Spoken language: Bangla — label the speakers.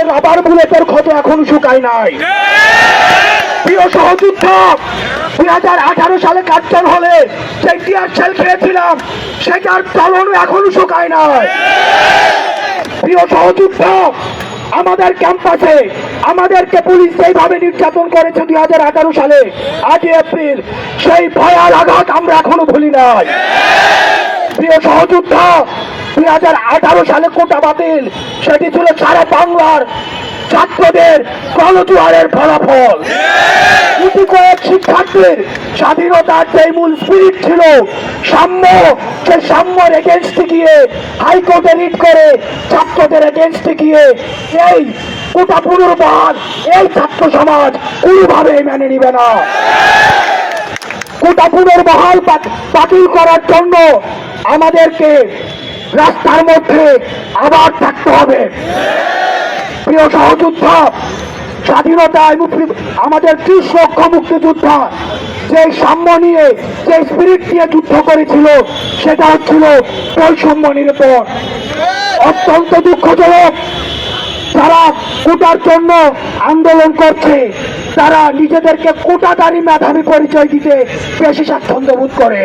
Speaker 1: রাবার বুলেটের ক্ষত এখন শুকায় নাই। প্রিয় সহযোদ্ধা, 2018 সালে কার্জন হলে যে টিয়ার সেল খেয়েছিলাম সেটার চলনও এখনো শুকায় নাই। প্রিয় সহযোদ্ধা, আমাদের ক্যাম্পাসে আমাদেরকে পুলিশ যেভাবে নির্যাতন করেছে 2018 সালে 8 এপ্রিল, সেই ভয়াল আঘাত আমরা এখনো ভুলি নাই। প্রিয় সহযোদ্ধা, 2018 সালে কোটা বাতিল, সেটি ছিল সারা বাংলার ছাত্রদের গণজোয়ারের ফলাফল। কোটি কয়েক শিক্ষার্থীর স্বাধীনতার যে মূল স্পিরিট ছিল সাম্য, সে সাম্যের এগেনস্টে গিয়ে হাইকোর্টে রিট করে ছাত্রদের এগেনস্টে গিয়ে এই কোটা পুনর্বহাল এই ছাত্র সমাজ কোনোভাবে মেনে নিবে না। কোটা পুনর্বহাল বাতিল করার জন্য আমাদেরকে রাস্তার মধ্যে আবার থাকতে হবে। প্রিয় সহযোদ্ধা, স্বাধীনতায় আমাদের 30 লক্ষ মুক্তিযোদ্ধা যে সাম্য নিয়ে যে স্পিরিট নিয়ে যুদ্ধ করেছিল সেটা হচ্ছিল বৈষম্য নিরূপণ। অত্যন্ত দুঃখজনক, যারা কোটার জন্য আন্দোলন করছে তারা নিজেদেরকে কোটাদারি মেধাবী পরিচয় দিতে বেশি স্বাচ্ছন্দ্য বোধ করে।